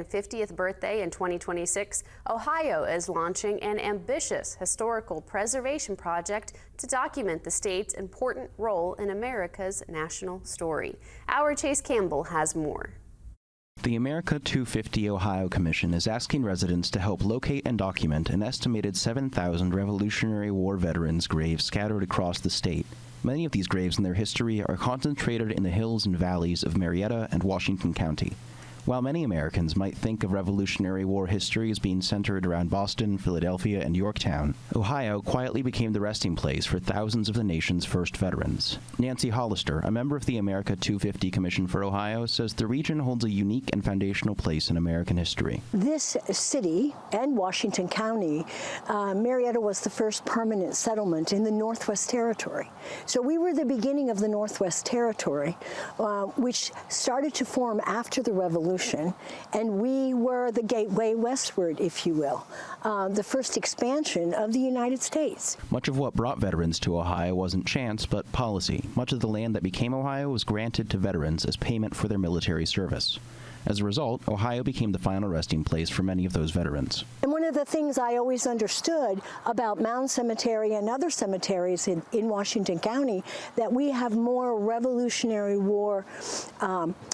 50th birthday in 2026, Ohio is launching an ambitious historical preservation project to document the state's important role in America's national story. Our Chase Campbell has more. The America 250 Ohio Commission is asking residents to help locate and document an estimated 7,000 Revolutionary War veterans' graves scattered across the state. Many of these graves and their history are concentrated in the hills and valleys of Marietta and Washington County. While many Americans might think of Revolutionary War history as being centered around Boston, Philadelphia, and Yorktown, Ohio quietly became the resting place for thousands of the nation's first veterans. Nancy Hollister, a member of the America 250 Commission for Ohio, says the region holds a unique and foundational place in American history. This city and Washington County, Marietta was the first permanent settlement in the Northwest Territory. So we were the beginning of the Northwest Territory, which started to form after the Revolution. And we were the gateway westward, if you will, the first expansion of the United States. Much of what brought veterans to Ohio wasn't chance, but policy. Much of the land that became Ohio was granted to veterans as payment for their military service. As a result, Ohio became the final resting place for many of those veterans. And one of the things I always understood about Mound Cemetery and other cemeteries in Washington County, that we have more Revolutionary War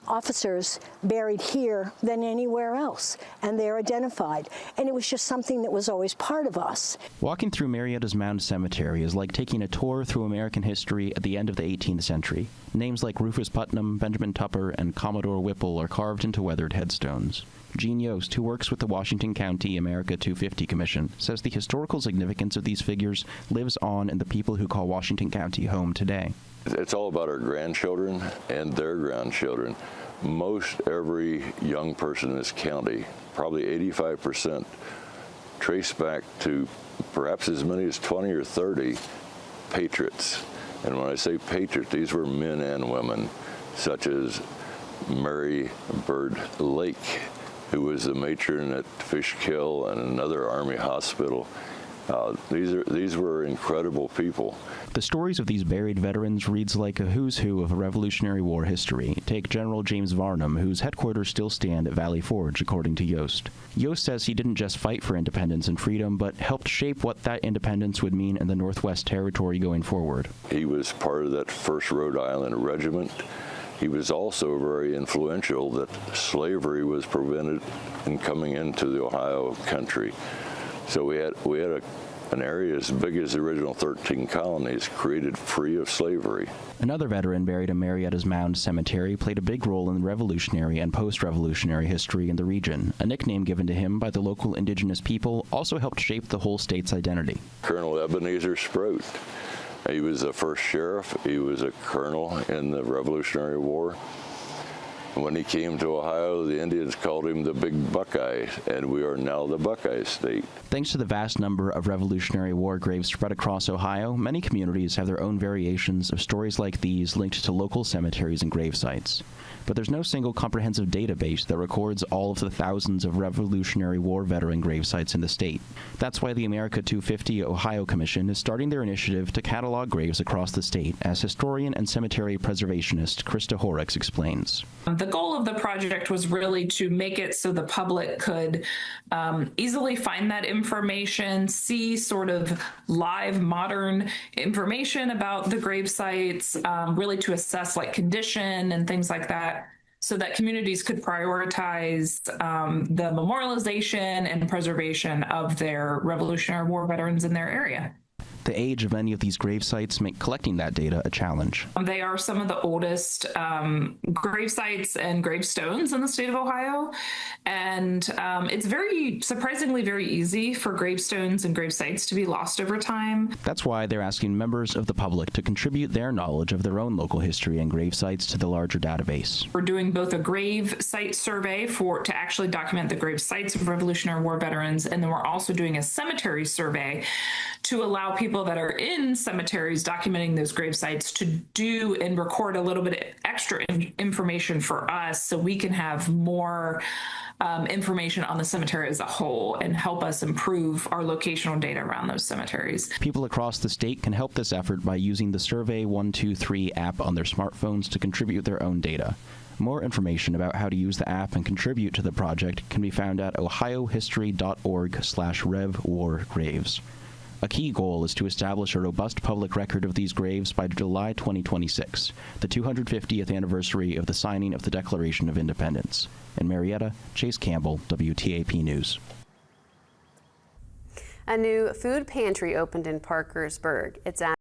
officers buried here than anywhere else, and they're identified. And it was just something that was always part of us. Walking through Marietta's Mound Cemetery is like taking a tour through American history at the end of the 18th century. Names like Rufus Putnam, Benjamin Tupper, and Commodore Whipple are carved into weathered headstones. Gene Yost, who works with the Washington County America 250 Commission, says the historical significance of these figures lives on in the people who call Washington County home today. It's all about our grandchildren and their grandchildren. Most every young person in this county, probably 85%, trace back to perhaps as many as 20 or 30 patriots. And when I say patriot, these were men and women, such as Mary Bird Lake, who was the matron at Fishkill and another Army hospital. These were incredible people. The stories of these buried veterans reads like a who's who of Revolutionary War history. Take General James Varnum, whose headquarters still stand at Valley Forge, according to Yost. Yost says he didn't just fight for independence and freedom, but helped shape what that independence would mean in the Northwest Territory going forward. He was part of that 1st Rhode Island Regiment. He was also very influential that slavery was prevented in coming into the Ohio country. So we had an area as big as the original 13 colonies created free of slavery. Another veteran buried in Marietta's Mound Cemetery played a big role in revolutionary and post-revolutionary history in the region. A nickname given to him by the local indigenous people also helped shape the whole state's identity. Colonel Ebenezer Sprout. He was the first sheriff. He was a colonel in the Revolutionary War. When he came to Ohio, the Indians called him the Big Buckeye, and we are now the Buckeye State. Thanks to the vast number of Revolutionary War graves spread across Ohio, many communities have their own variations of stories like these linked to local cemeteries and gravesites. But there's no single comprehensive database that records all of the thousands of Revolutionary War veteran gravesites in the state. That's why the America 250 Ohio Commission is starting their initiative to catalog graves across the state, as historian and cemetery preservationist Krista Horrocks explains. The goal of the project was really to make it so the public could easily find that information, see sort of live modern information about the grave sites, really to assess like condition and things like that, so that communities could prioritize the memorialization and preservation of their Revolutionary War veterans in their area. The age of many of these grave sites make collecting that data a challenge. They are some of the oldest grave sites and gravestones in the state of Ohio. And it's surprisingly very easy for gravestones and grave sites to be lost over time. That's why they're asking members of the public to contribute their knowledge of their own local history and grave sites to the larger database. We're doing both a grave site survey to actually document the grave sites of Revolutionary War veterans, and then we're also doing a cemetery survey to allow people that are in cemeteries documenting those grave sites to do and record a little bit of extra information for us, so we can have more information on the cemetery as a whole and help us improve our locational data around those cemeteries. People across the state can help this effort by using the Survey 123 app on their smartphones to contribute their own data. More information about how to use the app and contribute to the project can be found at ohiohistory.org/RevWarGraves. A key goal is to establish a robust public record of these graves by July 2026, the 250th anniversary of the signing of the Declaration of Independence. In Marietta, Chase Campbell, WTAP News. A new food pantry opened in Parkersburg. It's